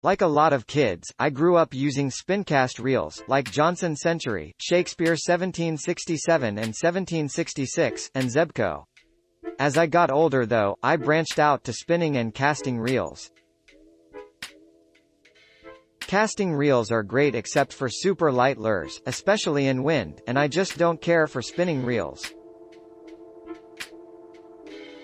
Like a lot of kids, I grew up using Spincast reels, like Johnson Century, Shakespeare 1767 and 1766, and Zebco. As I got older though, I branched out to spinning and casting reels. Casting reels are great except for super light lures, especially in wind, and I just don't care for spinning reels.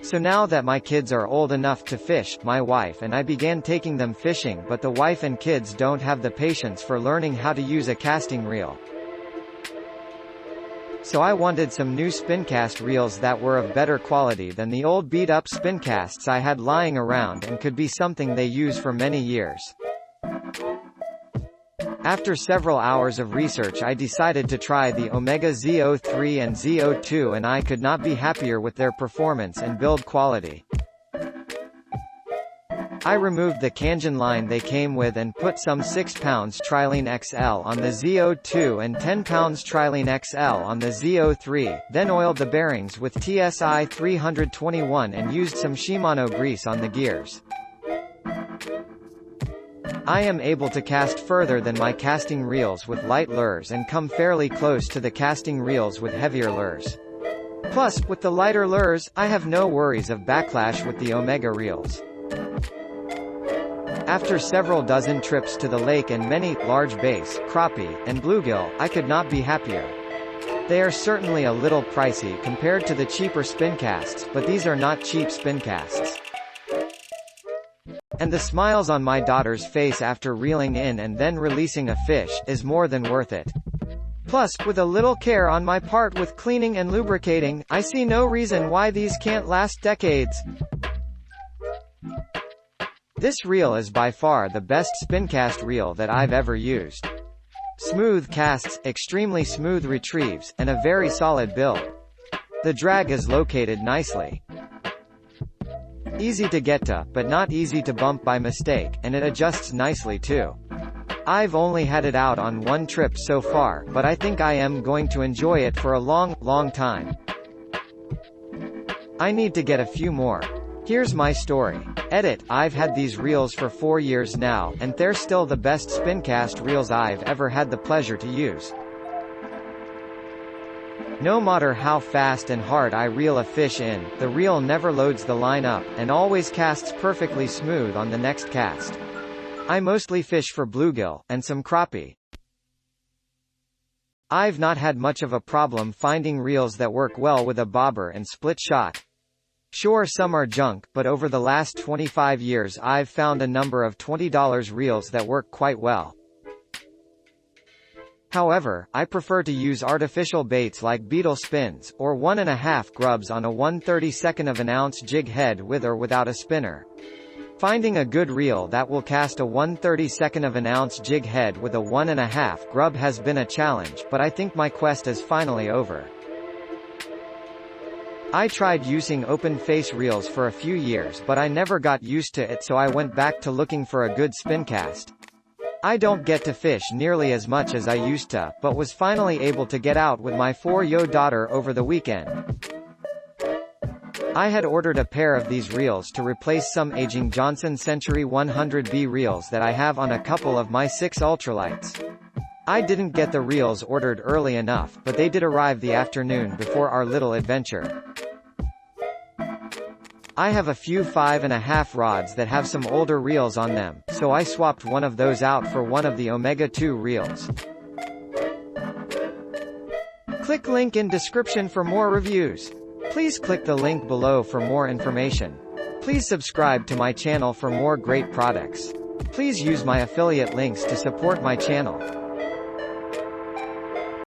So now that my kids are old enough to fish, my wife and I began taking them fishing, but the wife and kids don't have the patience for learning how to use a casting reel. So I wanted some new Spincast reels that were of better quality than the old beat-up Spincasts I had lying around and could be something they use for many years. After several hours of research, I decided to try the Omega Z03 and Z02, and I could not be happier with their performance and build quality. I removed the Kangen line they came with and put some 6 pounds Trilene XL on the Z02 and 10 pounds Trilene XL on the Z03, then oiled the bearings with TSI 321 and used some Shimano grease on the gears. I am able to cast further than my casting reels with light lures and come fairly close to the casting reels with heavier lures. Plus, with the lighter lures, I have no worries of backlash with the Omega reels. After several dozen trips to the lake and many large bass, crappie, and bluegill, I could not be happier. They are certainly a little pricey compared to the cheaper Spincasts, but these are not cheap Spincasts. And the smiles on my daughter's face after reeling in and then releasing a fish is more than worth it. Plus, with a little care on my part with cleaning and lubricating, I see no reason why these can't last decades. This reel is by far the best Spincast reel that I've ever used. Smooth casts, extremely smooth retrieves, and a very solid build. The drag is located nicely. Easy to get to, but not easy to bump by mistake, and it adjusts nicely too. I've only had it out on one trip so far, but I think I am going to enjoy it for a long time. I need to get a few more. Here's my story. Edit: I've had these reels for 4 years now, and they're still the best Spincast reels I've ever had the pleasure to use. No matter how fast and hard I reel a fish in, the reel never loads the line up, and always casts perfectly smooth on the next cast. I mostly fish for bluegill, and some crappie. I've not had much of a problem finding reels that work well with a bobber and split shot. Sure, some are junk, but over the last 25 years I've found a number of $20 reels that work quite well. However, I prefer to use artificial baits like beetle spins, or 1.5 grubs on a 1/32 of an ounce jig head with or without a spinner. Finding a good reel that will cast a 1/32 of an ounce jig head with a 1.5 grub has been a challenge, but I think my quest is finally over. I tried using open face reels for a few years, but I never got used to it, so I went back to looking for a good Spincast. I don't get to fish nearly as much as I used to, but was finally able to get out with my 4-year-old daughter over the weekend. I had ordered a pair of these reels to replace some aging Johnson Century 100B reels that I have on a couple of my 6 ultralights. I didn't get the reels ordered early enough, but they did arrive the afternoon before our little adventure. I have a few 5.5 rods that have some older reels on them, so I swapped one of those out for one of the Omega 2 reels. Click link in description for more reviews. Please click the link below for more information. Please subscribe to my channel for more great products. Please use my affiliate links to support my channel.